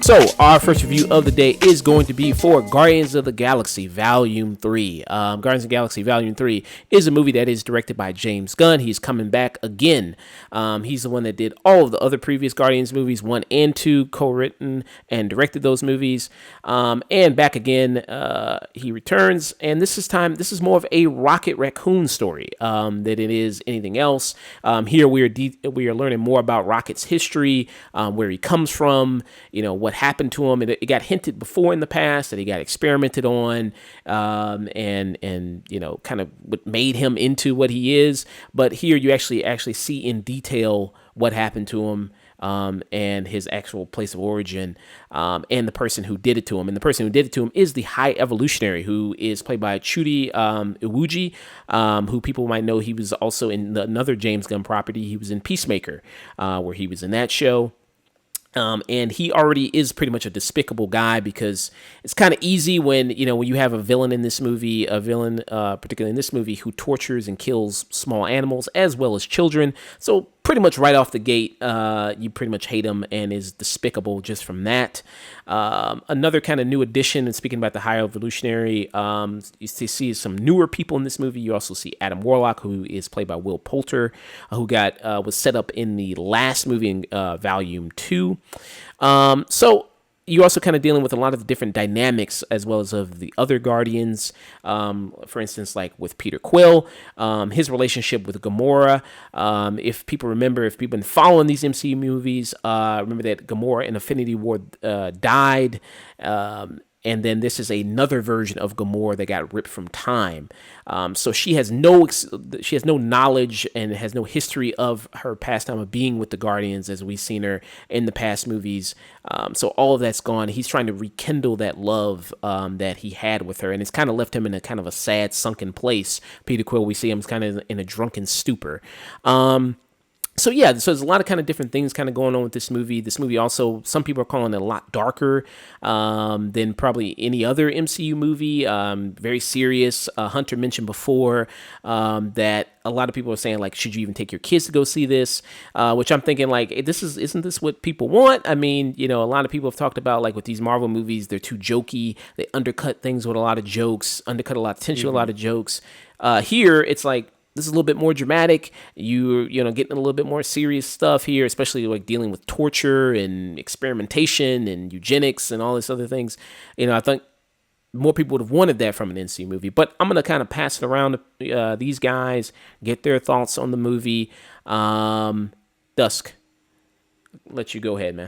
So, our first review of the day is going to be for Guardians of the Galaxy Volume 3. Guardians of the Galaxy Volume 3 is a movie that is directed by James Gunn. He's coming back again. He's the one that did all of the other previous Guardians movies, 1 and 2, co-written and directed those movies. And back again, he returns. And this is more of a Rocket Raccoon story than it is anything else. Here we are learning more about Rocket's history, where he comes from, what happened to him. It got hinted before in the past that he got experimented on, and kind of what made him into what he is. But here you actually see in detail what happened to him, and his actual place of origin, and the person who did it to him. And the person who did it to him is the High Evolutionary, who is played by Chudi Iwuji, who people might know. He was also in another James Gunn property. He was in Peacemaker, where he was in that show. And he already is pretty much a despicable guy, because it's kind of easy when you have a villain in this movie, particularly in this movie, who tortures and kills small animals as well as children. So pretty much right off the gate, you pretty much hate him and is despicable just from that. Another kind of new addition, and speaking about the High Evolutionary, you see some newer people in this movie. You also see Adam Warlock, who is played by Will Poulter, who was set up in the last movie in Volume 2. So you're also kind of dealing with a lot of the different dynamics as well as of the other Guardians. For instance, like with Peter Quill, his relationship with Gamora. If people have been following these MCU movies, remember that Gamora in Infinity War died. And then this is another version of Gamora that got ripped from time. So she has no knowledge and has no history of her past time of being with the Guardians as we've seen her in the past movies. So all of that's gone. He's trying to rekindle that love that he had with her, and it's kind of left him in a kind of a sad, sunken place. Peter Quill, we see him kind of in a drunken stupor. So there's a lot of kind of different things kind of going on with this movie. This movie also, some people are calling it a lot darker than probably any other MCU movie. Very serious. Hunter mentioned before that a lot of people are saying, like, should you even take your kids to go see this? Which I'm thinking, like, isn't this what people want? I mean, a lot of people have talked about, like, with these Marvel movies, they're too jokey. They undercut things with a lot of jokes, undercut a lot of tension with a lot of jokes. Here, it's like, this is a little bit more dramatic. You're getting a little bit more serious stuff here, especially like dealing with torture and experimentation and eugenics and all these other things. I think more people would have wanted that from an NC movie. But I'm going to kind of pass it around to these guys, get their thoughts on the movie. Dusk, let you go ahead, man.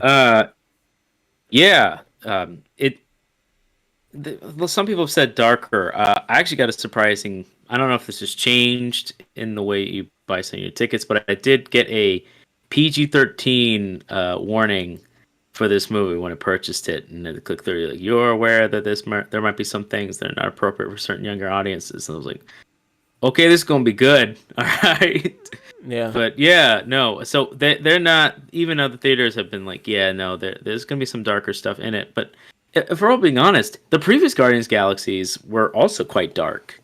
Some people have said darker. I actually got a surprising. I don't know if this has changed in the way you buy some of your tickets, but I did get a PG-13 warning for this movie when I purchased it, and then click through, like, you're aware that there might be some things that are not appropriate for certain younger audiences. And I was like, okay, this is gonna be good. All right. Yeah. But no. So they're not. Even though the theaters have been like, there's gonna be some darker stuff in it. But if we're all being honest, the previous Guardians Galaxies were also quite dark.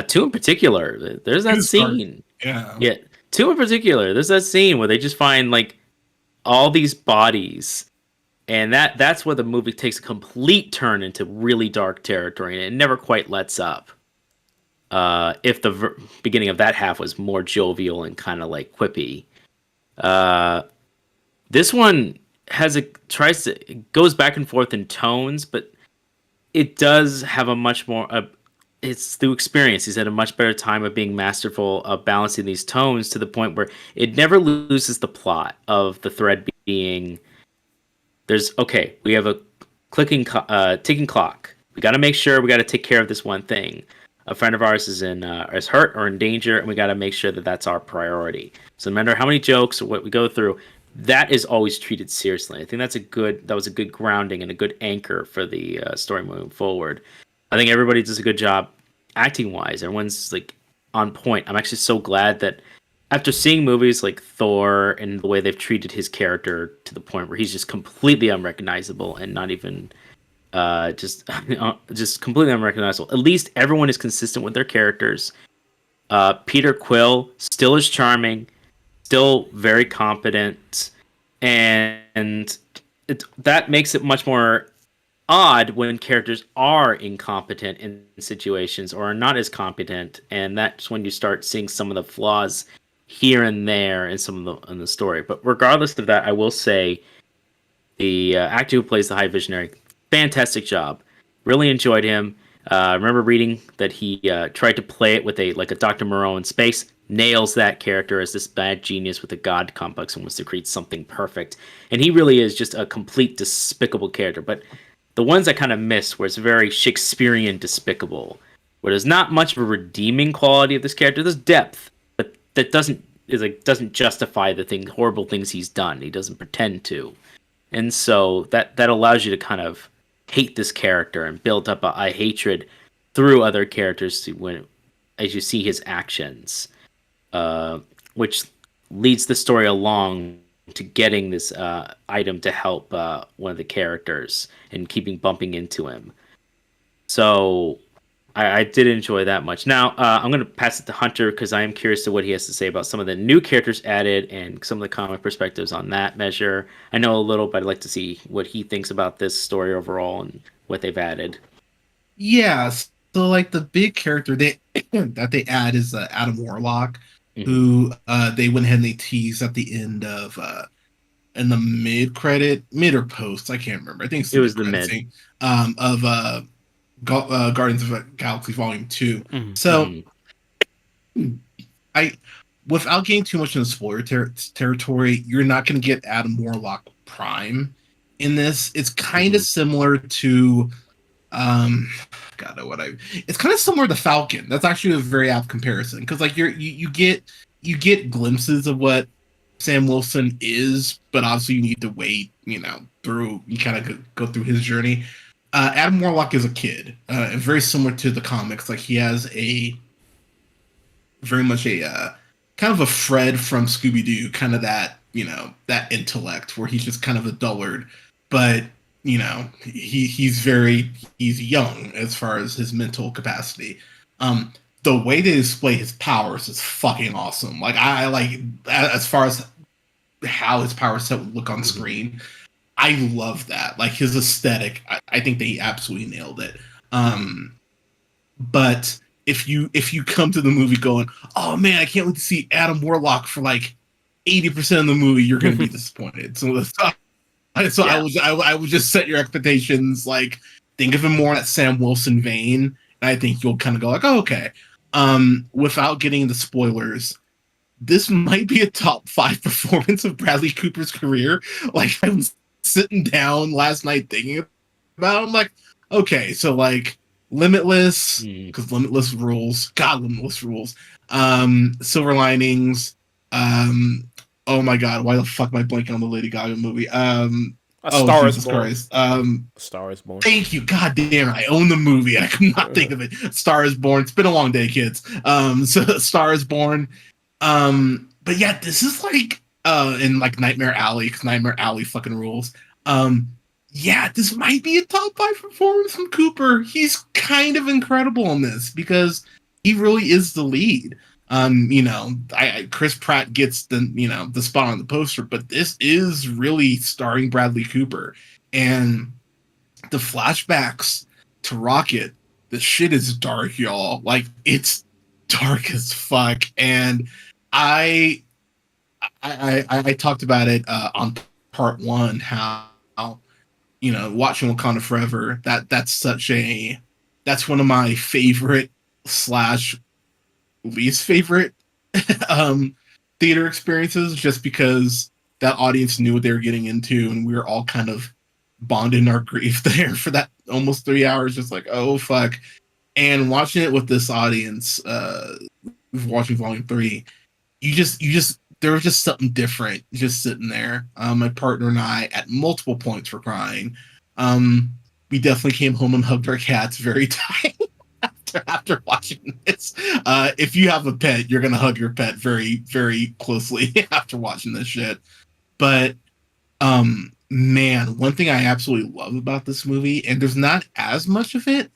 2 in particular, there's that scene. Yeah. 2 in particular, there's that scene where they just find, like, all these bodies, and that's where the movie takes a complete turn into really dark territory, and it never quite lets up. If the beginning of that half was more jovial and kind of like quippy, this one it goes back and forth in tones, but it does have a much more. It's through experience. He's had a much better time of being masterful of balancing these tones to the point where it never loses the plot of the thread being. We have a ticking clock. We got to make sure we got to take care of this one thing. A friend of ours is hurt or in danger, and we got to make sure that that's our priority. So no matter how many jokes or what we go through, that is always treated seriously. I think that was a good grounding and a good anchor for the story moving forward. I think everybody does a good job acting wise. Everyone's like on point. I'm actually so glad that after seeing movies like Thor and the way they've treated his character to the point where he's just completely unrecognizable and not even just completely unrecognizable. At least everyone is consistent with their characters. Peter Quill still is charming, still very competent, and that makes it much more odd when characters are incompetent in situations or are not as competent, and that's when you start seeing some of the flaws here and there in some of the in the story. But regardless of that, I will say the actor who plays the High Visionary, fantastic job. Really enjoyed him. I remember reading that he tried to play it with a Dr. Moreau in space. Nails that character as this bad genius with a god complex and wants to create something perfect. And he really is just a complete despicable character. But the ones I kind of missed where it's very Shakespearean despicable, where there's not much of a redeeming quality of this character. There's depth, but that doesn't justify the horrible things he's done. He doesn't pretend to. And so that allows you to kind of hate this character and build up a hatred through other characters as you see his actions, which leads the story along to getting this item to help one of the characters and keeping bumping into him. So I did enjoy that much. Now I'm going to pass it to Hunter because I am curious to what he has to say about some of the new characters added and some of the comic perspectives on that measure. I know a little, but I'd like to see what he thinks about this story overall and what they've added. Yeah, so like the big character that they add is Adam Warlock, who they went ahead and they teased at the end of in the mid or post, I can't remember. I think it was the mid scene, of Guardians of the Galaxy Volume 2. So without getting too much in the spoiler territory, you're not going to get Adam Warlock Prime in this. It's kind of similar to it's kind of similar to Falcon. That's actually a very apt comparison because like you get glimpses of what Sam Wilson is, but obviously you need to wait, you kind of go through his journey. Adam Warlock is a kid, and very similar to the comics. Like he has very much a kind of a Fred from Scooby Doo, kind of that that intellect where he's just kind of a dullard, but he's young as far as his mental capacity. The way they display his powers is fucking awesome. Like I like as far as how his power set would look on screen. I love that. Like his aesthetic, I think they absolutely nailed it. But if you come to the movie going, oh man, I can't wait to see Adam Warlock for like 80% of the movie, you're going to be disappointed. So I would just set your expectations. Like think of him more in that Sam Wilson vein, and I think you'll kind of go like, oh okay. Without getting into spoilers, this might be a top 5 performance of Bradley Cooper's career. Like I'm sitting down last night thinking about it. I'm like, okay, so like Limitless, because Limitless rules. God, Limitless rules. Silver Linings. Oh my God, why the fuck am I blanking on the Lady Gaga movie? A Star is Born. Christ. Star is Born. Thank you. God damn, I own the movie. I could not think of it. Star is Born. It's been a long day, kids. So Star is Born. But yeah, this is like in like Nightmare Alley, because Nightmare Alley fucking rules. Yeah, this might be a top 5 performance from Cooper. He's kind of incredible in this because he really is the lead. Chris Pratt gets the spot on the poster, but this is really starring Bradley Cooper, and the flashbacks to Rocket. The shit is dark, y'all. Like it's dark as fuck, and I talked about it on part 1 how watching Wakanda Forever, that's one of my favorite / least favorite theater experiences, just because that audience knew what they were getting into, and we were all kind of bonding our grief there for that almost 3 hours, just like, oh fuck. And watching it with this audience, watching Volume 3, you just there was just something different just sitting there. My partner and I at multiple points were crying. We definitely came home and hugged our cats very tight after watching this. If you have a pet, you're gonna hug your pet very, very closely after watching this shit. But Man, one thing I absolutely love about this movie, and there's not as much of it,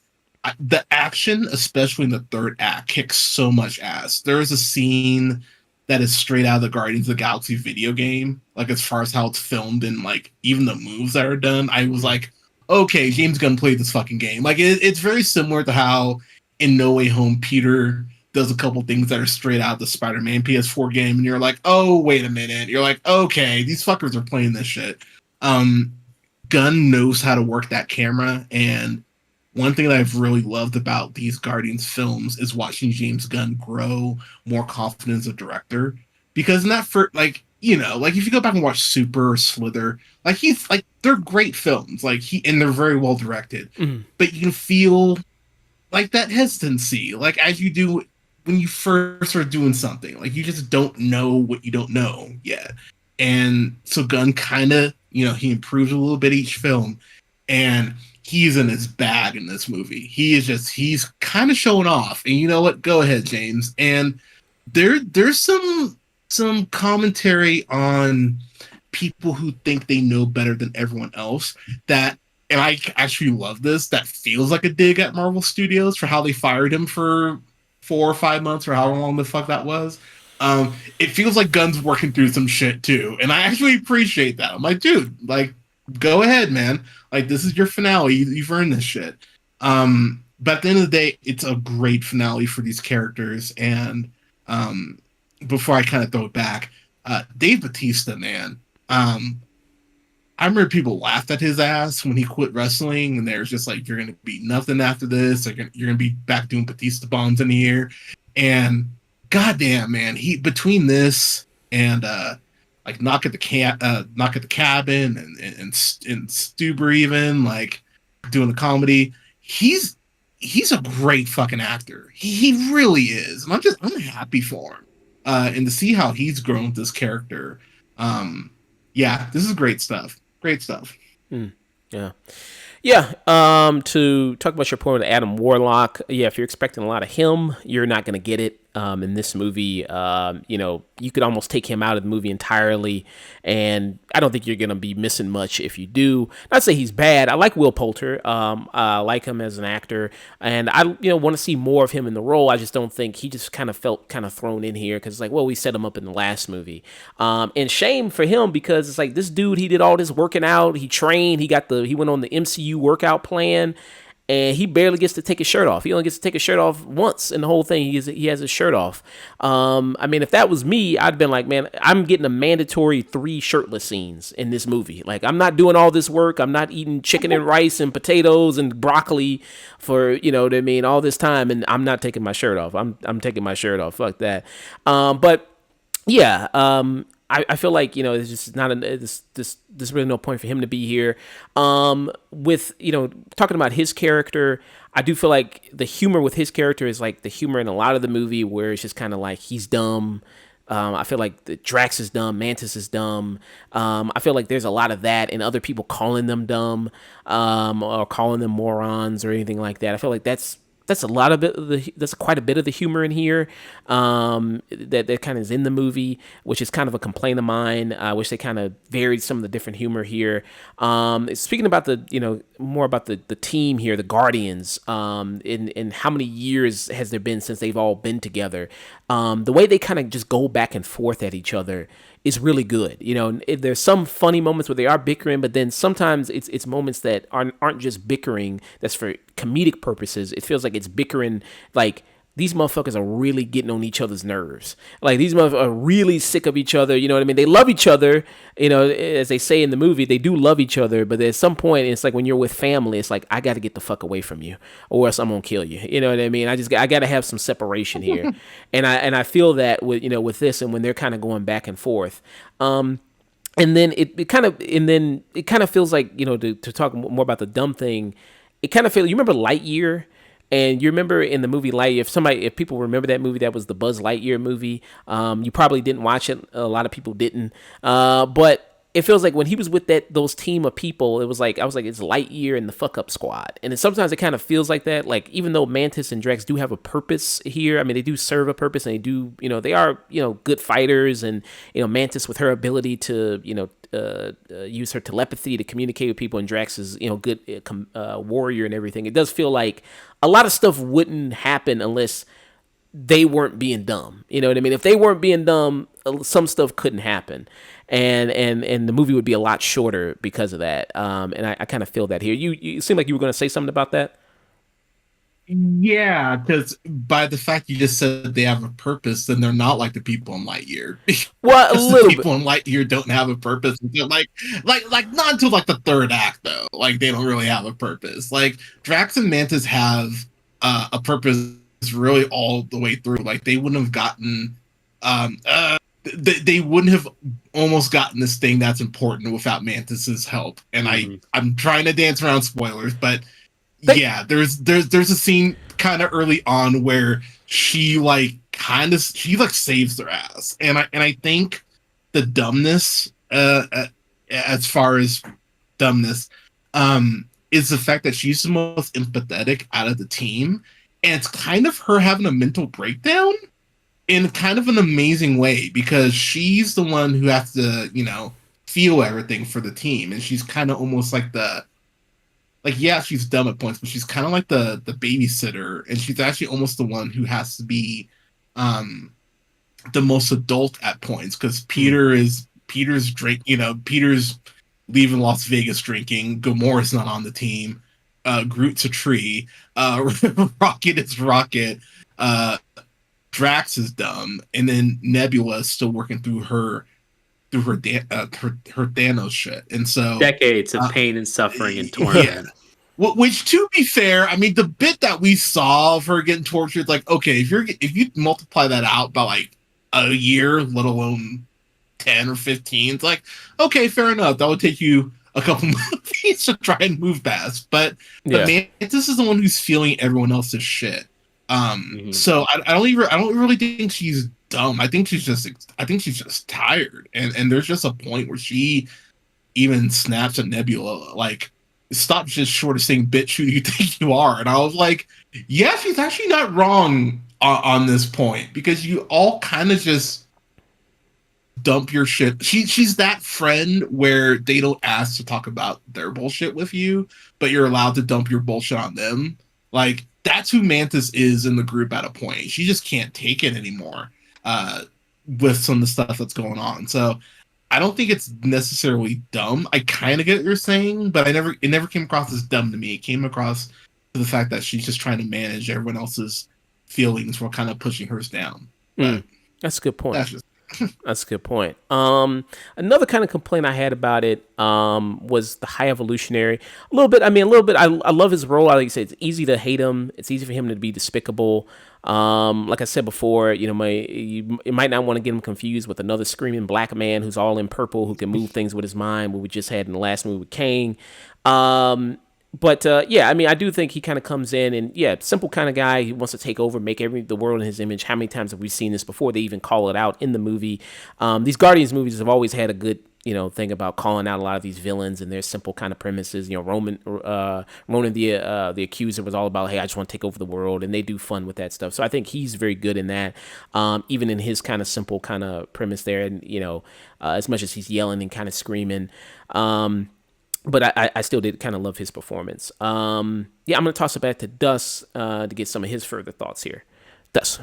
the action, especially in the third act, kicks so much ass. There is a scene that is straight out of the Guardians of the Galaxy video game, like as far as how it's filmed and like even the moves that are done. I was like, okay, James Gunn played this fucking game. Like it's very similar to how in No Way Home Peter does a couple things that are straight out of the Spider-Man PS4 game, and you're like, oh wait a minute. You're like, okay, these fuckers are playing this shit. Um, Gunn knows how to work that camera, and one thing that I've really loved about these Guardians films is watching James Gunn grow more confident as a director. Because in that for like, you know, like if you go back and watch Super or Slither, like he's like they're great films, like and they're very well directed. Mhm. But you can feel like that hesitancy, like as you do when you first are doing something, like you just don't know what you don't know yet. And so Gunn kind of, you know, he improves a little bit each film, and he's in his bag in this movie. He's kind of showing off. And you know what? Go ahead, James. And there's some commentary on people who think they know better than everyone else that, and I actually love this, that feels like a dig at Marvel Studios for how they fired him for 4 or 5 months or how long the fuck that was. It feels like Gunn's working through some shit too, and I actually appreciate that. I'm like, dude, like, go ahead, man. Like, this is your finale. You've earned this shit. But at the end of the day, it's a great finale for these characters. And before I kind of throw it back, Dave Bautista, man. I remember people laughed at his ass when he quit wrestling, and there's just like, you're gonna be nothing after this. Like, you're gonna be back doing Batista bombs in the air. And goddamn, man, he between this and like Knock at the Cabin and Stuber, even like doing the comedy, he's a great fucking actor. He really is, and I'm happy for him. And to see how he's grown with this character, yeah, this is great stuff. Great stuff. Yeah. Yeah, to talk about your point with Adam Warlock, yeah, if you're expecting a lot of him, you're not going to get it in this movie. You know, you could almost take him out of the movie entirely, and I don't think you're going to be missing much if you do. Not to say he's bad. I like Will Poulter. I like him as an actor, and I want to see more of him in the role. I just don't think he just kind of felt kind of thrown in here because, like, well, we set him up in the last movie. And shame for him because it's like this dude, he did all this working out, he trained, he went on the MCU workout plan, and he barely gets to take his shirt off. He only gets to take his shirt off once in the whole thing. He has his shirt off. I mean, if that was me, I'd been like, man, I'm getting a mandatory 3 shirtless scenes in this movie. Like, I'm not doing all this work. I'm not eating chicken and rice and potatoes and broccoli for, what I mean, all this time, and I'm not taking my shirt off. I'm taking my shirt off. Fuck that. But yeah, I feel like, there's just not there's really no point for him to be here. With, talking about his character, I do feel like the humor with his character is like the humor in a lot of the movie where it's just kind of like he's dumb. I feel like the Drax is dumb, Mantis is dumb. I feel like there's a lot of that and other people calling them dumb, or calling them morons or anything like that. I feel like that's a lot of it. That's quite a bit of the humor in here that kind of is in the movie, which is kind of a complaint of mine. I wish they kind of varied some of the different humor here. Speaking about more about the team here, the Guardians, in how many years has there been since they've all been together? The way they kind of just go back and forth at each other is really good. There's some funny moments where they are bickering, but then sometimes it's moments that aren't just bickering that's for comedic purposes. It feels like it's bickering, like these motherfuckers are really getting on each other's nerves. Like these motherfuckers are really sick of each other. You know what I mean? They love each other. As they say in the movie, they do love each other. But at some point, it's like when you're with family, it's like, I got to get the fuck away from you or else I'm going to kill you. You know what I mean? I got to have some separation here. and I feel that with this and when they're kind of going back and forth. And then it kind of feels like, to talk more about the dumb thing, it kind of feels, you remember Lightyear? And you remember in the movie Lightyear, if people remember that movie, that was the Buzz Lightyear movie. You probably didn't watch it. A lot of people didn't. But it feels like when he was with those team of people, it was like I was like it's Lightyear and the Fuck Up Squad, and sometimes it kind of feels like that. Like even though Mantis and Drax do have a purpose here, I mean they do serve a purpose, and they do they are good fighters, and Mantis with her ability to use her telepathy to communicate with people, and Drax is good warrior and everything. It does feel like a lot of stuff wouldn't happen unless they weren't being dumb. You know what I mean? If they weren't being dumb, some stuff couldn't happen, and the movie would be a lot shorter because of that. And I kind of feel that here. You seem like you were going to say something about that. Yeah, because by the fact you just said they have a purpose, then they're not like the people in Lightyear. Well, a little the people in Lightyear don't have a purpose. They're like not until like the third act though. Like they don't really have a purpose. Like Drax and Mantis have a purpose really all the way through. Like they wouldn't have gotten they wouldn't have almost gotten this thing that's important without Mantis's help. And I'm trying to dance around spoilers, but yeah, there's a scene kind of early on where she saves their ass, and I think the dumbness as far as dumbness is the fact that she's the most empathetic out of the team, and it's kind of her having a mental breakdown in kind of an amazing way because she's the one who has to feel everything for the team, and she's kind of almost like she's dumb at points, but she's kind of like the babysitter, and she's actually almost the one who has to be the most adult at points because Peter's leaving Las Vegas drinking, Gamora's not on the team, Groot's a tree, Rocket is Rocket, Drax is dumb, and then Nebula is still working through her Thanos shit, and so decades of pain and suffering and torment. Yeah. Which, to be fair, I mean the bit that we saw of her getting tortured, like okay, if you multiply that out by like a year, let alone 10 or 15, it's like okay, fair enough. That would take you a couple movies to try and move past. But Mantis is the one who's feeling everyone else's shit. So I don't really think she's dumb. I think she's just tired, and there's just a point where she even snaps at Nebula like, stop just short of saying bitch who do you think you are. And I was like, yeah, she's actually not wrong on this point, because you all kind of just dump your shit. She's that friend where they don't ask to talk about their bullshit with you, but you're allowed to dump your bullshit on them. Like that's who Mantis is in the group at a point. She just can't take it anymore with some of the stuff that's going on. So I don't think it's necessarily dumb. I kind of get what you're saying, but it never came across as dumb to me. It came across to the fact that she's just trying to manage everyone else's feelings while kind of pushing hers down. That's a good point. That's a good point. Another kind of complaint I had about it was the High Evolutionary. A little bit. I love his role. Like I said, it's easy to hate him. It's easy for him to be despicable. Like I said before, you might not want to get him confused with another screaming black man who's all in purple who can move things with his mind, what we just had in the last movie with Kang. But I do think he kind of comes in and simple kind of guy. He wants to take over, make the world in his image. How many times have we seen this before? They even call it out in the movie. These Guardians movies have always had a good thing about calling out a lot of these villains and their simple kind of premises. Ronan the Accuser was all about, hey, I just want to take over the world, and they do fun with that stuff. So I think he's very good in that, even in his kind of simple kind of premise there, and as much as he's yelling and kind of screaming. But I still did kind of love his performance. I'm going to toss it back to Dus to get some of his further thoughts here. Dus.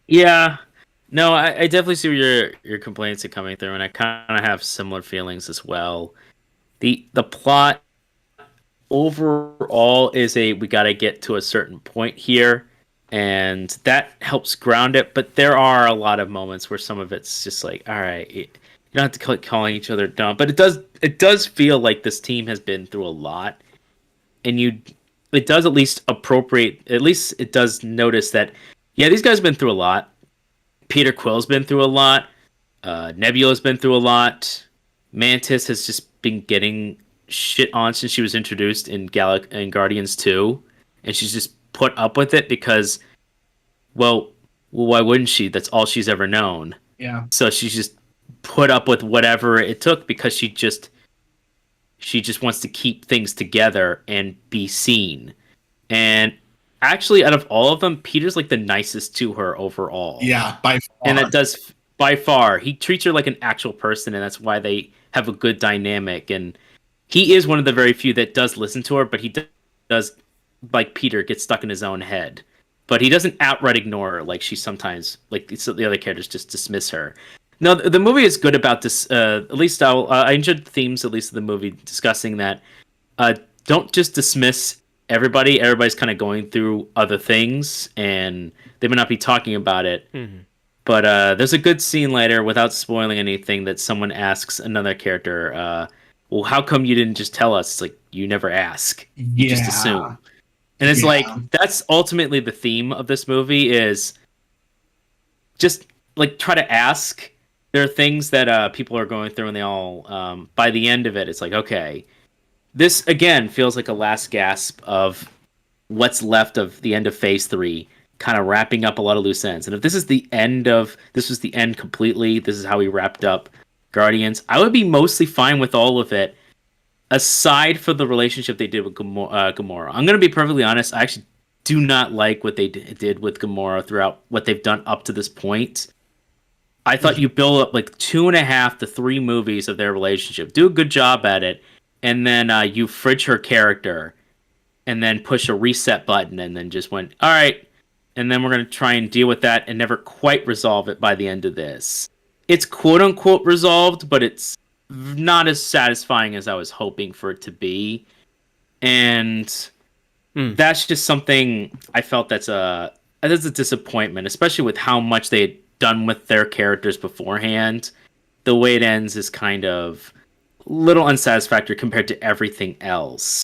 Yeah. No, I definitely see where your complaints are coming through, and I kind of have similar feelings as well. The plot overall is we got to get to a certain point here, and that helps ground it. But there are a lot of moments where some of it's just like, all right, you don't have to keep calling each other dumb, but it does feel like this team has been through a lot, and it does at least it does notice that, yeah, these guys have been through a lot. Peter Quill's been through a lot. Nebula's been through a lot. Mantis has just been getting shit on since she was introduced in Guardians 2, and she's just put up with it because, well, why wouldn't she? That's all she's ever known. Yeah. So she's just put up with whatever it took because she just wants to keep things together and be seen. And actually, out of all of them, Peter's like the nicest to her overall. Yeah, by far. And that does by far. He treats her like an actual person, and that's why they have a good dynamic. And he is one of the very few that does listen to her, but he does, like Peter, get stuck in his own head. But he doesn't outright ignore her like she sometimes, like the other characters just dismiss her. No, the movie is good about this. At least I enjoyed the themes, at least of the movie, discussing that. Don't just dismiss everybody. Everybody's kind of going through other things, and they may not be talking about it. Mm-hmm. But there's a good scene later, without spoiling anything, that someone asks another character, well, how come you didn't just tell us? It's like, you never ask. You just assume. And it's like, that's ultimately the theme of this movie, is just like try to ask. There are things that people are going through, and they all, by the end of it, it's like, okay, this again feels like a last gasp of what's left of the end of Phase 3, kind of wrapping up a lot of loose ends. And if this was the end completely, this is how we wrapped up Guardians, I would be mostly fine with all of it, aside from the relationship they did with Gamora. I'm going to be perfectly honest, I actually do not like what they did with Gamora throughout what they've done up to this point. I thought you build up like 2.5 to 3 movies of their relationship, do a good job at it, and then you fridge her character, and then push a reset button, and then just went, all right, and then we're going to try and deal with that, and never quite resolve it by the end of this. It's quote-unquote resolved, but it's not as satisfying as I was hoping for it to be. And that's just something I felt that's a disappointment, especially with how much they had done with their characters beforehand. The way it ends is kind of a little unsatisfactory compared to everything else.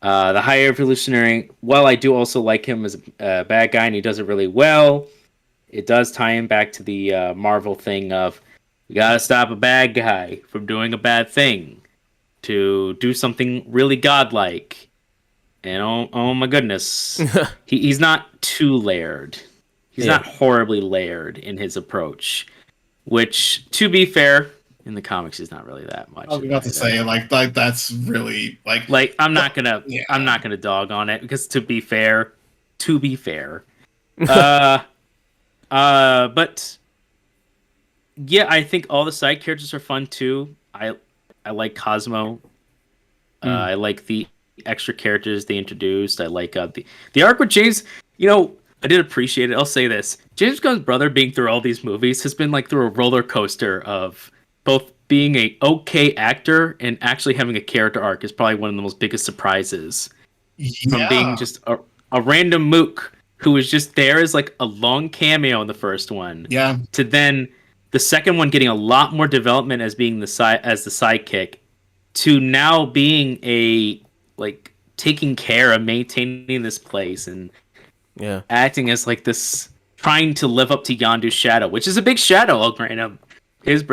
The High Evolutionary, while I do also like him as a bad guy and he does it really well, it does tie him back to the Marvel thing of, you gotta stop a bad guy from doing a bad thing to do something really godlike. And oh my goodness, he's not too layered. He's not horribly layered in his approach, which, to be fair, in the comics is not really that much. I was about to say, like that's really like I'm not gonna dog on it, because to be fair, but yeah, I think all the side characters are fun too. I like Cosmo. I like the extra characters they introduced. I like the arc with James. You know, I did appreciate it. I'll say this: James Gunn's brother being through all these movies has been like through a roller coaster of both being a okay actor and actually having a character arc. Is probably one of the most biggest surprises. From being just a random mook who was just there as like a long cameo in the first one. Yeah. To then the second one getting a lot more development as being the sidekick, to now being a like taking care of maintaining this place and acting as like this, trying to live up to Yondu's shadow, which is a big shadow. I'll grant him his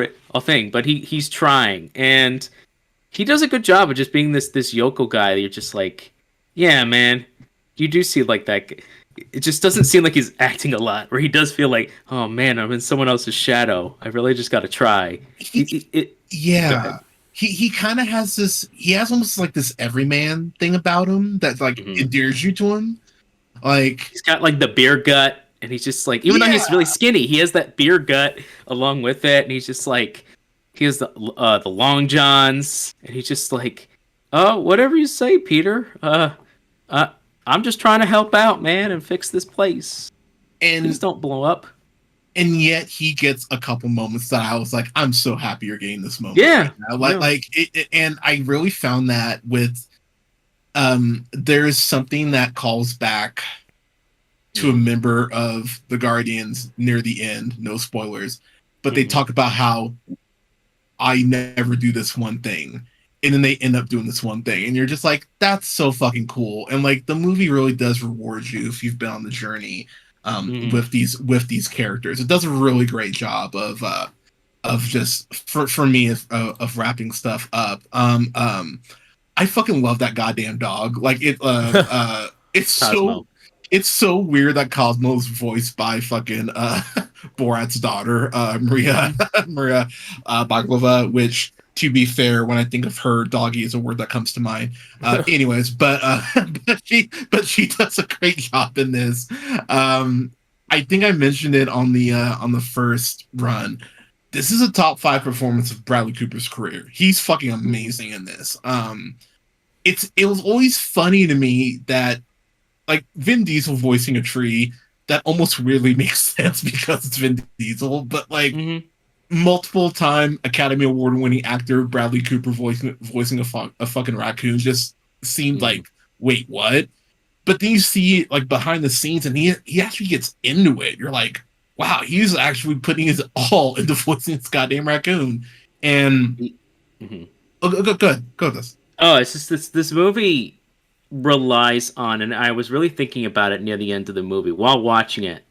thing, but he's trying, and he does a good job of just being this Yoko guy that you're just like, yeah, man, you do see like that. It just doesn't seem like he's acting a lot, where he does feel like, oh man, I'm in someone else's shadow. I really just got to try. He kind of has this. He has almost like this everyman thing about him that like endears you to him. Like, he's got like the beer gut, and he's just like, even though he's really skinny, he has that beer gut along with it, and he's just like, he has the long johns, and he's just like, oh, whatever you say, Peter. I'm just trying to help out, man, and fix this place. And please don't blow up. And yet he gets a couple moments that I was like, I'm so happy you're getting this moment. Yeah. Right now. And I really found that with there's something that calls back to a member of the Guardians near the end, no spoilers, but they talk about how I never do this one thing. And then they end up doing this one thing. And you're just like, that's so fucking cool. And like, the movie really does reward you if you've been on the journey with these characters. It does a really great job of just for me of wrapping stuff up. I fucking love that goddamn dog. Like it's Cosmo. so weird that Cosmo's voiced by fucking Borat's daughter, Maria Maria Baklava, which, to be fair, when I think of her, doggy is a word that comes to mind. Anyways, but she does a great job in this. I think I mentioned it on the first run. This is a top 5 performance of Bradley Cooper's career. He's fucking amazing in this. It was always funny to me that, like, Vin Diesel voicing a tree, that almost really makes sense because it's Vin Diesel, but like multiple time Academy Award winning actor Bradley Cooper voicing a fucking raccoon just seemed like, wait, what? But then you see like behind the scenes and he actually gets into it. You're like, wow, he's actually putting his all into voicing this goddamn raccoon. And go with this. Oh, it's just this movie relies on, and I was really thinking about it near the end of the movie while watching it,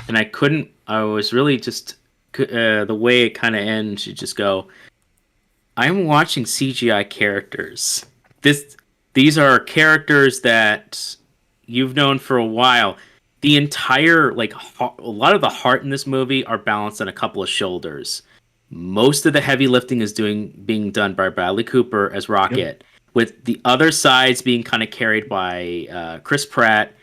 and I was really just the way it kind of ends. You just go, I'm watching CGI characters. These are characters that you've known for a while. The entire, like, a lot of the heart in this movie are balanced on a couple of shoulders. Most of the heavy lifting is being done by Bradley Cooper as Rocket, with the other sides being kind of carried by Chris Pratt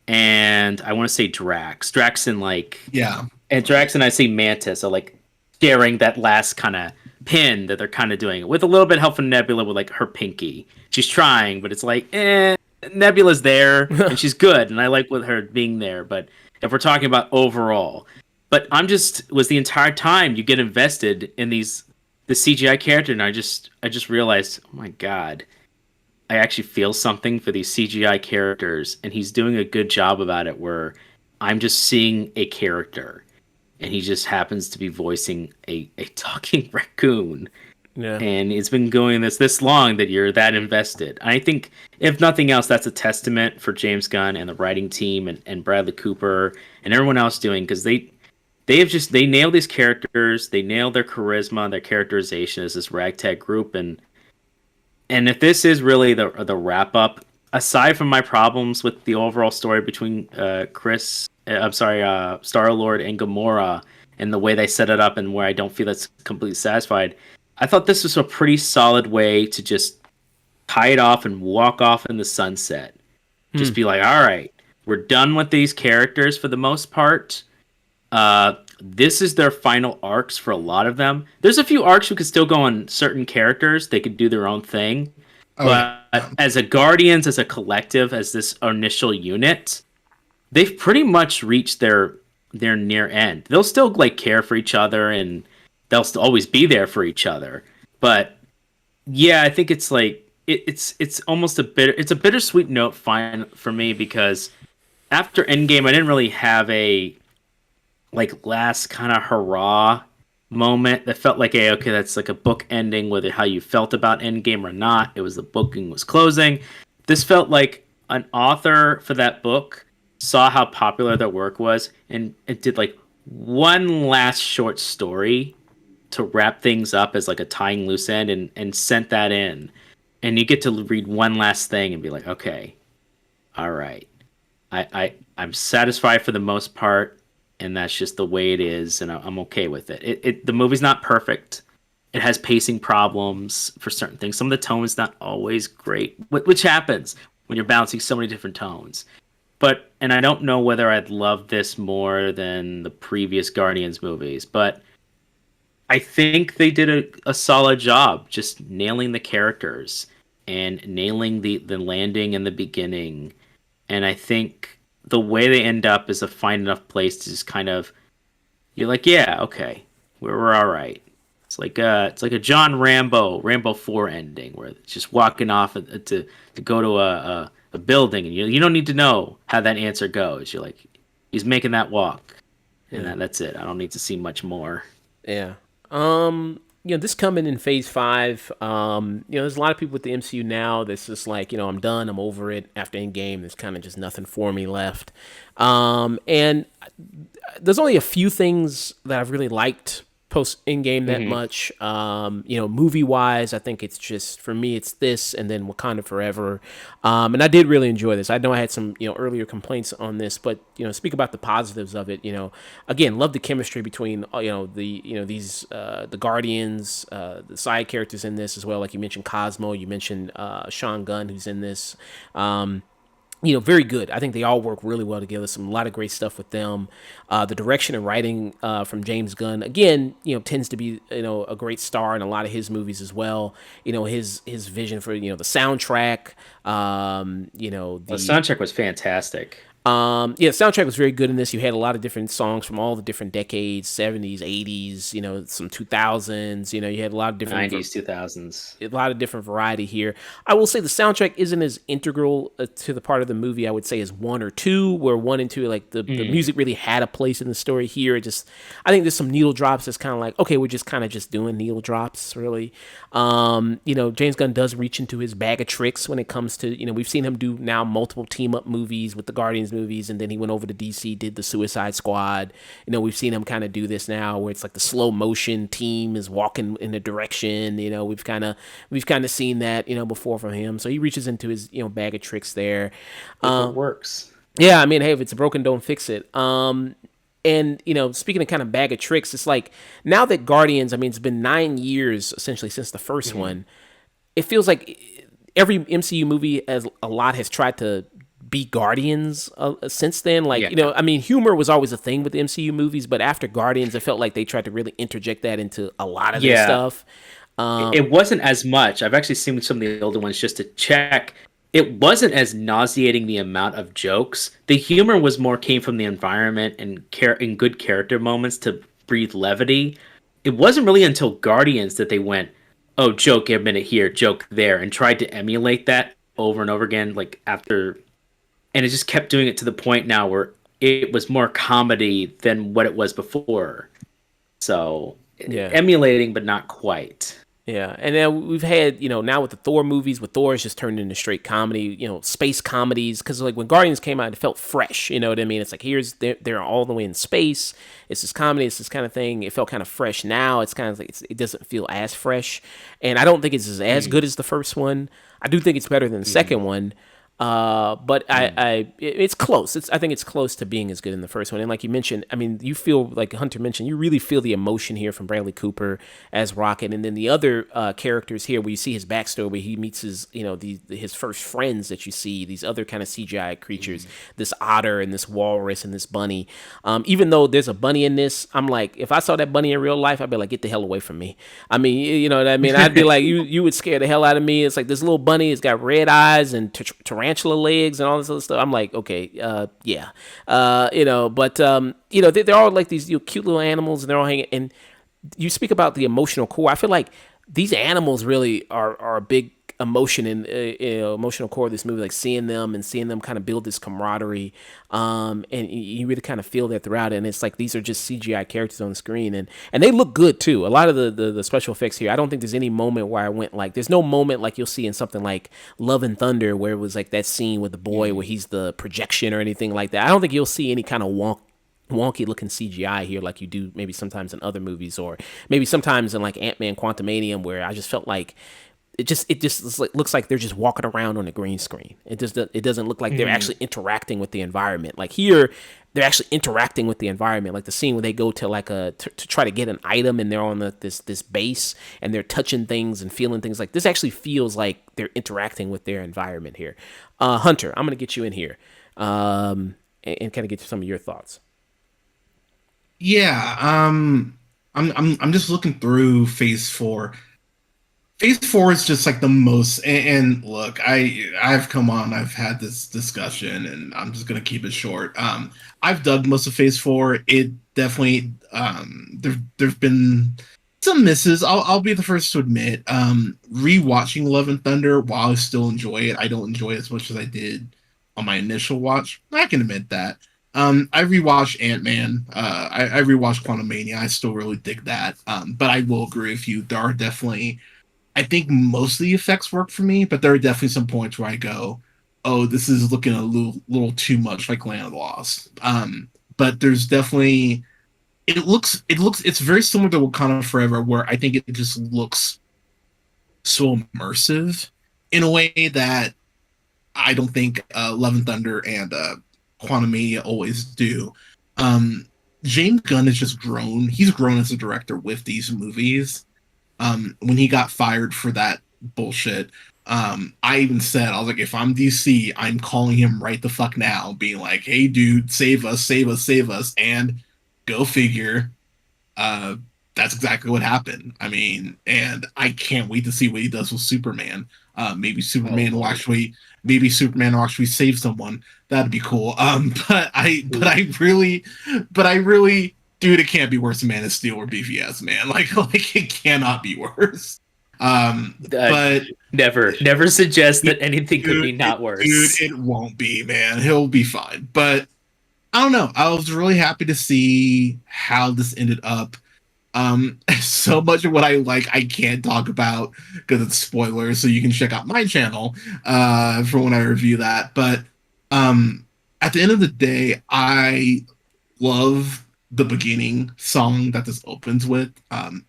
and I want to say Drax. Drax and Drax and I say Mantis are like sharing that last kind of pin that they're kind of doing with a little bit of help from Nebula with like her pinky. She's trying, but it's like, Nebula's there and she's good, and I like with her being there. But if we're talking about overall, but was the entire time you get invested in the CGI character, and I just realized, oh my god, I actually feel something for these CGI characters, and he's doing a good job about it. Where I'm just seeing a character, and he just happens to be voicing a talking raccoon. Yeah. And it's been going this long that you're that invested. I think, if nothing else, that's a testament for James Gunn and the writing team and Bradley Cooper and everyone else doing, because they nail these characters, they nail their charisma, their characterization as this ragtag group, and if this is really the wrap up, aside from my problems with the overall story between Star-Lord and Gamora and the way they set it up and where I don't feel that's completely satisfied, I thought this was a pretty solid way to just tie it off and walk off in the sunset. Just be like, all right, we're done with these characters for the most part. This is their final arcs for a lot of them. There's a few arcs who could still go on certain characters. They could do their own thing. But as a Guardians, as a collective, as this initial unit, they've pretty much reached their near end. They'll still like care for each other, and they'll still always be there for each other. But yeah, I think it's like it's almost a bittersweet note for me, because after Endgame, I didn't really have a like last kind of hurrah moment that felt like okay, that's like a book ending, whether how you felt about Endgame or not. It was the booking was closing. This felt like an author for that book saw how popular their work was, and it did like one last short story to wrap things up as like a tying loose end, and sent that in, and you get to read one last thing and be like, okay, all right, I'm satisfied for the most part, and that's just the way it is, and I'm okay with it. The movie's not perfect. It has pacing problems for certain things. Some of the tone's not always great, which happens when you're balancing so many different tones. And I don't know whether I'd love this more than the previous Guardians movies, but I think they did a solid job just nailing the characters and nailing the landing in the beginning. And I think the way they end up is a fine enough place to just kind of, you're like, yeah, okay, we're all right. It's like a John Rambo 4 ending, where it's just walking off to go to a building, and you don't need to know how that answer goes. You're like, he's making that walk, and that's it. I don't need to see much more. Yeah. This coming in phase 5, there's a lot of people with the MCU now that's just like, I'm done, I'm over it. After Endgame, there's kind of just nothing for me left. And there's only a few things that I've really liked post Endgame that much. Movie wise, I think it's just, for me, it's this and then Wakanda Forever. And I did really enjoy this. I know I had some earlier complaints on this, but speak about the positives of it. Again, love the chemistry between the Guardians, the side characters in this as well. Like you mentioned Cosmo, you mentioned Sean Gunn, who's in this. Very good. I think they all work really well together. A lot of great stuff with them. The direction and writing from James Gunn, again, tends to be a great star in a lot of his movies as well. His vision for the soundtrack. The soundtrack was fantastic. The soundtrack was very good in this. You had a lot of different songs from all the different decades, 70s, 80s, some 2000s, you had a lot of different 90s, 2000s. A lot of different variety here. I will say the soundtrack isn't as integral to the part of the movie, I would say, as 1 or 2, where 1 and 2, like the music really had a place in the story. Here, I think there's some needle drops that's kind of like, okay, we're just kind of just doing needle drops, really. James Gunn does reach into his bag of tricks when it comes to, we've seen him do now multiple team up movies with the Guardians movies, and then he went over to DC, did the Suicide Squad. We've seen him kind of do this now where it's like the slow motion team is walking in a direction. We've kind of seen that before from him, so he reaches into his bag of tricks there. It works. Yeah, I mean, hey, if it's broken, don't fix it. And speaking of kind of bag of tricks, it's like now that Guardians, I mean, it's been 9 years essentially since the first one. It feels like every MCU movie has tried to be Guardians since then. I mean, humor was always a thing with the MCU movies, but after Guardians, it felt like they tried to really interject that into a lot of their stuff. It wasn't as much. I've actually seen some of the older ones just to check. It wasn't as nauseating, the amount of jokes. The humor was more came from the environment and good character moments to breathe levity. It wasn't really until Guardians that they went, oh, joke a minute here, joke there, and tried to emulate that over and over again, and it just kept doing it to the point now where it was more comedy than what it was before. So, emulating, but not quite. Yeah, and then we've had, now with the Thor movies, with Thor, it's just turned into straight comedy, space comedies, because like when Guardians came out, it felt fresh, you know what I mean? It's like, they're all the way in space, it's this comedy, it's this kind of thing, it felt kind of fresh. Now it's kind of like, it doesn't feel as fresh, and I don't think it's as good as the first one. I do think it's better than the second one. But it's close. I think it's close to being as good in the first one. And like you mentioned, I mean, you feel like Hunter mentioned, you really feel the emotion here from Bradley Cooper as Rocket, and then the other characters here, where you see his backstory, where he meets his first friends that you see, these other kind of CGI creatures, this otter and this walrus and this bunny. Even though there's a bunny in this, I'm like, if I saw that bunny in real life, I'd be like, get the hell away from me. I mean, you know what I mean? I'd be like, you would scare the hell out of me. It's like this little bunny, it's got red eyes and tarantula legs and all this other stuff. I'm like, okay, they're all like these cute little animals, and they're all hanging. And you speak about the emotional core. I feel like these animals really are a big emotion and emotional core of this movie. Like seeing them kind of build this camaraderie, and you really kind of feel that throughout it. And it's like these are just CGI characters on the screen, and they look good too. A lot of the special effects here, I don't think there's any moment where I went like, there's no moment like you'll see in something like Love and Thunder where it was like that scene with the boy where he's the projection or anything like that. I don't think you'll see any kind of wonky looking CGI here like you do maybe sometimes in other movies, or maybe sometimes in like Ant-Man Quantumanium, where I just felt like it just looks like they're just walking around on a green screen. It doesn't look like they're actually interacting with the environment. Like here, they're actually interacting with the environment. Like the scene where they go to like to try to get an item, and they're on this base, and they're touching things and feeling things. Like this actually feels like they're interacting with their environment here. Hunter, I'm gonna get you in here, and kind of get some of your thoughts. Yeah, I'm just looking through Phase 4. Phase 4 is just like the most, and look, I've come on, I've had this discussion, and I'm just gonna keep it short. I've dug most of Phase 4. It definitely there's been some misses. I'll be the first to admit. Rewatching Love and Thunder, while I still enjoy it, I don't enjoy it as much as I did on my initial watch. I can admit that. I rewatched Ant-Man. I rewatched Quantumania. I still really dig that. But I will agree with you. There are definitely, I think most of the effects work for me, but there are definitely some points where I go, oh, this is looking a little too much like Land of the Lost. But there's definitely it's very similar to Wakanda Forever, where I think it just looks so immersive in a way that I don't think Love and Thunder and Quantumania always do. Um, James Gunn has just grown. He's grown as a director with these movies. When he got fired for that bullshit, I even said, I was like, if I'm DC, I'm calling him right the fuck now, being like, hey, dude, save us, save us, save us. And go figure. Uh, that's exactly what happened. I mean, and I can't wait to see what he does with Superman. Maybe Superman will actually save someone. That'd be cool. But I really, dude, it can't be worse than Man of Steel or BVS, man. Like it cannot be worse. But never suggest that anything could be not worse. Dude, it won't be, man. He'll be fine. But I don't know. I was really happy to see how this ended up. So much of what I like, I can't talk about because it's spoilers. So you can check out my channel for when I review that. But at the end of the day, I love the beginning song that this opens with.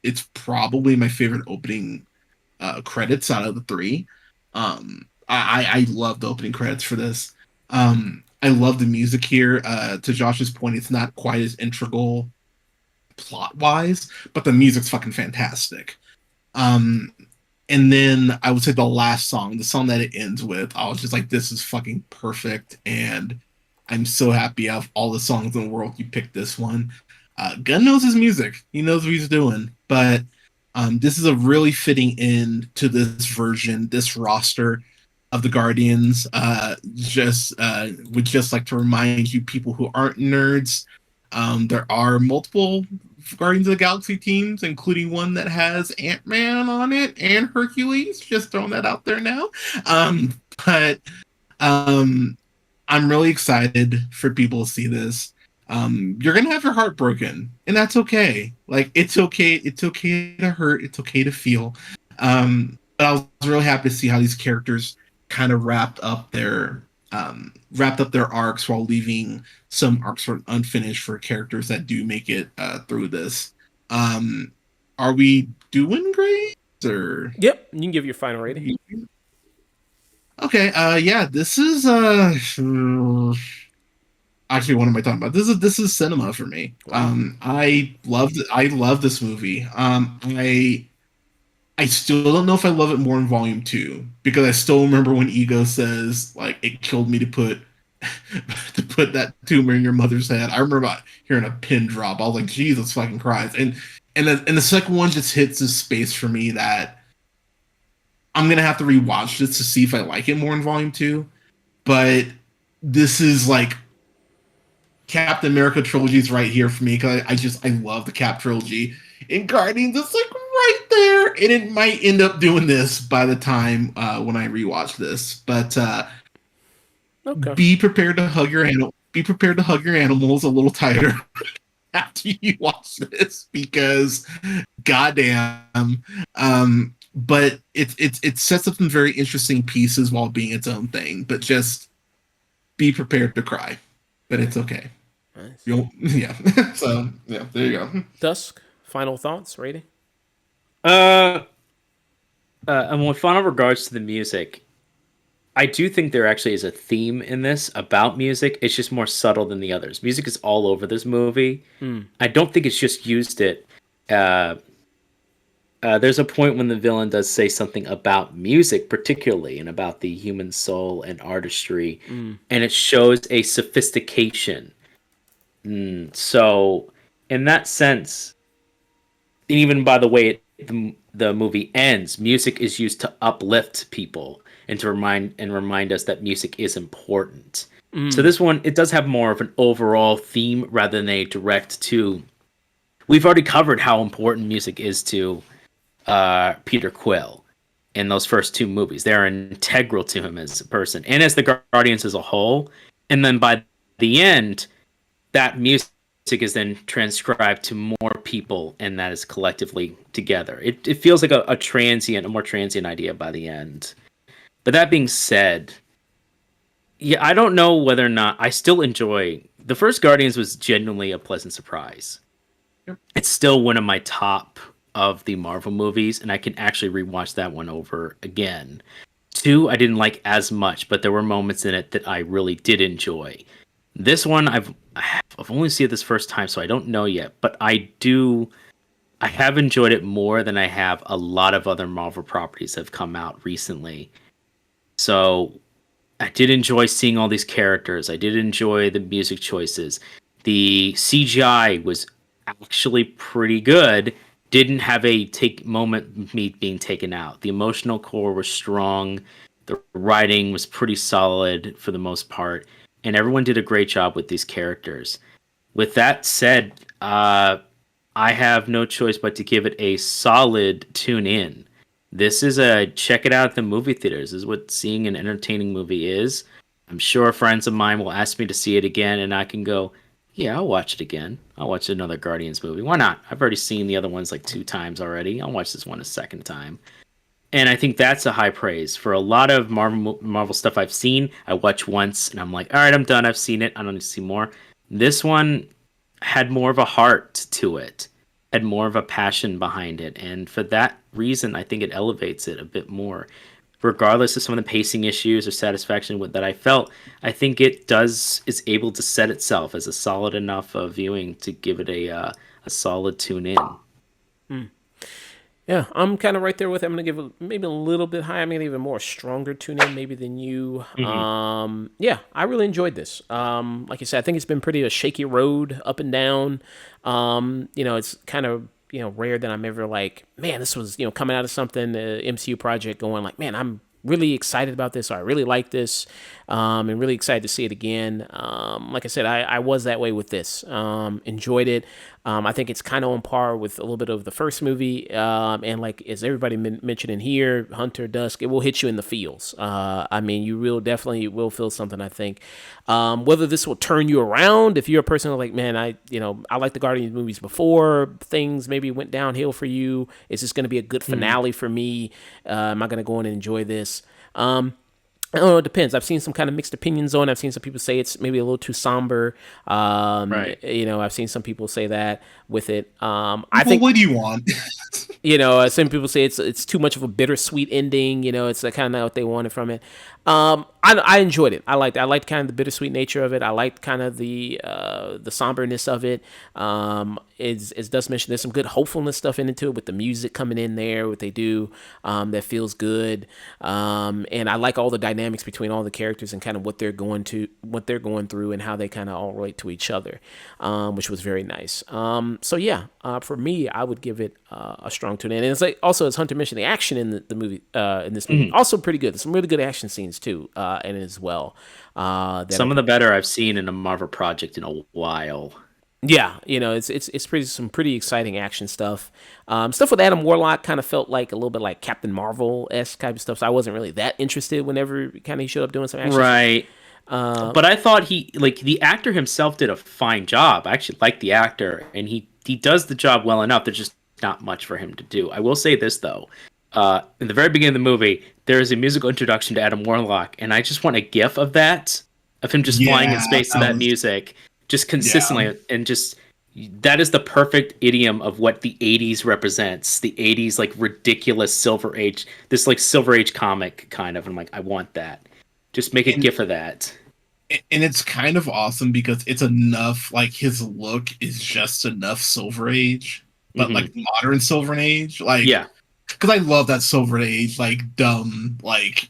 It's probably my favorite opening credits out of the three. I love the opening credits for this. I love the music here. To Josh's point, it's not quite as integral plot wise, but the music's fucking fantastic. And then I would say the last song, the song that it ends with, I was just like, this is fucking perfect. And I'm so happy out of all the songs in the world, you picked this one. Gunn knows his music. He knows what he's doing. But this is a really fitting end to this version, this roster of the Guardians. Would just like to remind you, people who aren't nerds, there are multiple Guardians of the Galaxy teams, including one that has Ant-Man on it and Hercules. Just throwing that out there now. But I'm really excited for people to see this. You're gonna have your heart broken, and that's okay. Like it's okay. It's okay to hurt. It's okay to feel. But I was really happy to see how these characters kind of wrapped up their arcs while leaving some arcs sort of unfinished for characters that do make it through this. Are we doing great? Or Yep, you can give your final rating. okay, yeah, this is actually, what am I talking about? This is cinema for me. I love this movie. I still don't know if I love it more in Volume 2, because I still remember when Ego says, like, it killed me to put that tumor in your mother's head. I remember hearing a pin drop. I was like, Jesus fucking Christ. And the second one just hits this space for me that I'm gonna have to rewatch this to see if I like it more in Volume 2. But this is like Captain America trilogy's right here for me, because I love the Cap trilogy. And Guardians is like right there, and it might end up doing this by the time when I rewatch this. But Okay. be prepared to hug your animal. Be prepared to hug your animals a little tighter after you watch this, because goddamn. But it sets up some very interesting pieces while being its own thing. But just be prepared to cry. But it's okay. Nice. Yeah. So yeah, there you go. Dusk, final thoughts, rating? And with final regards to the music, I do think there actually is a theme in this about music. It's just more subtle than the others. Music is all over this movie. I don't think it's just used it. There's a point when the villain does say something about music, particularly, and about the human soul and artistry, and it shows a sophistication. So, in that sense, and even by the way the movie ends, music is used to uplift people and to remind us that music is important. So this one, it does have more of an overall theme rather than a direct to. We've already covered how important music is to Peter Quill in those first two movies. They're integral to him as a person and as the Guardians as a whole. And then by the end, that music is then transcribed to more people, and that is collectively together. It feels like a more transient idea by the end. But that being said, yeah, I don't know whether or not I still enjoy the first Guardians. Was genuinely a pleasant surprise. It's still one of my top of the Marvel movies, and I can actually rewatch that one over again. Two, I didn't like as much, but there were moments in it that I really did enjoy. This one, I've only seen it this first time, so I don't know yet, but I have enjoyed it more than I have a lot of other Marvel properties that have come out recently. So I did enjoy seeing all these characters. I did enjoy the music choices. The CGI was actually pretty good. Didn't have a take moment of me being taken out. The emotional core was strong. The writing was pretty solid for the most part, and everyone did a great job with these characters. With that said, I have no choice but to give it a solid tune in. This is a check it out at the movie theaters. This is what seeing an entertaining movie is. I'm sure friends of mine will ask me to see it again, and I can go, yeah, I'll watch it again. I'll watch another Guardians movie. Why not? I've already seen the other ones like 2 times already. I'll watch this one a second time. And I think that's a high praise for a lot of Marvel stuff I've seen. I watch once and I'm like, all right, I'm done. I've seen it. I don't need to see more. This one had more of a heart to it, had more of a passion behind it, and for that reason, I think it elevates it a bit more. Regardless of some of the pacing issues or satisfaction that I felt, I think it is able to set itself as a solid enough viewing to give it a solid tune in. Yeah, I'm kind of right there with it. I'm gonna give it maybe a little bit higher. I'm gonna give it a more stronger tune in maybe than you. Yeah, I really enjoyed this. Like you said, I think it's been pretty a shaky road up and down. It's kind of rare that I'm ever like, man, this was coming out of something the MCU project going like, man, I'm really excited about this, or I really like this, and really excited to see it again. Like I said, I was that way with this. Enjoyed it. I think it's kind of on par with a little bit of the first movie, and like as everybody mentioned in here, Hunter Dusk, it will hit you in the feels. I mean, you definitely will feel something. I think whether this will turn you around, if you're a person who's like, man, I like the Guardians movies before things maybe went downhill for you. Is this going to be a good finale for me? Am I going to go in and enjoy this? I don't know. It depends. I've seen some kind of mixed opinions on it. I've seen some people say it's maybe a little too somber. Right. I've seen some people say that with it. I think. What do you want? Some people say it's too much of a bittersweet ending. It's kind of what they wanted from it. I enjoyed it. I liked kind of the bittersweet nature of it. I liked kind of the somberness of it. As Dust mentioned, there's some good hopefulness stuff into it with the music coming in there, what they do that feels good. And I like all the dynamics between all the characters and kind of what they're going through and how they kind of all relate to each other, which was very nice. So yeah, for me, I would give it a strong tune in. And it's like also, as Hunter mentioned, the action in the movie in this movie also pretty good. There's some really good action scenes too, in it as well. Some of the better I've seen in a Marvel project in a while. Yeah, it's some pretty exciting action stuff. Stuff with Adam Warlock kind of felt like a little bit like Captain Marvel-esque type of stuff. So I wasn't really that interested whenever kind of he showed up doing some action. Right. But I thought the actor himself did a fine job. I actually like the actor, and he does the job well enough. There's just not much for him to do. I will say this though. In the very beginning of the movie, there is a musical introduction to Adam Warlock, and I just want a gif of that, of him just flying in space to that music, just consistently, and just that is the perfect idiom of what the 80s represents. The 80s, like, ridiculous Silver Age, this like Silver Age comic kind of. And I'm like, I want that. Just make a gif of that. And it's kind of awesome because it's enough, like, his look is just enough Silver Age, but like modern Silver Age, like, yeah. Because I love that Silver Age, like, dumb, like,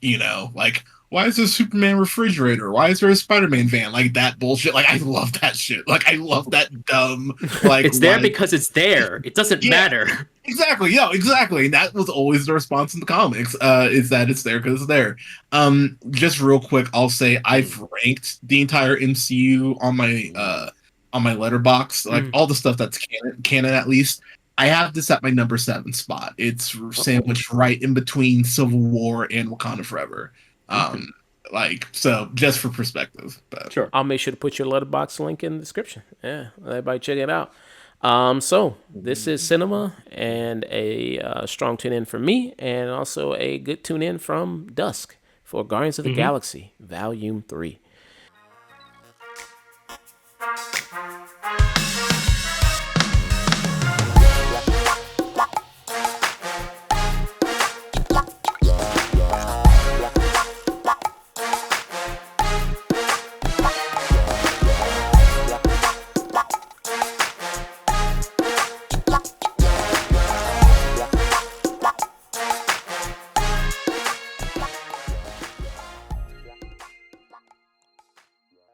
like, why is there a Superman refrigerator? Why is there a Spider-Man van? Like, that bullshit. Like, I love that shit. Like, I love that dumb, like... It's there because it's there. It doesn't matter. Exactly. Yeah, exactly. And that was always the response in the comics, is that it's there because it's there. Just real quick, I'll say I've ranked the entire MCU on my letterbox, like, all the stuff that's canon at least. I have this at my number 7 spot. It's sandwiched right in between Civil War and Wakanda Forever. Like, so just for perspective. But. Sure. I'll make sure to put your letterbox link in the description. Yeah, everybody check it out. So this is cinema and a strong tune in from me, and also a good tune in from Dusk for Guardians of the Galaxy Volume 3.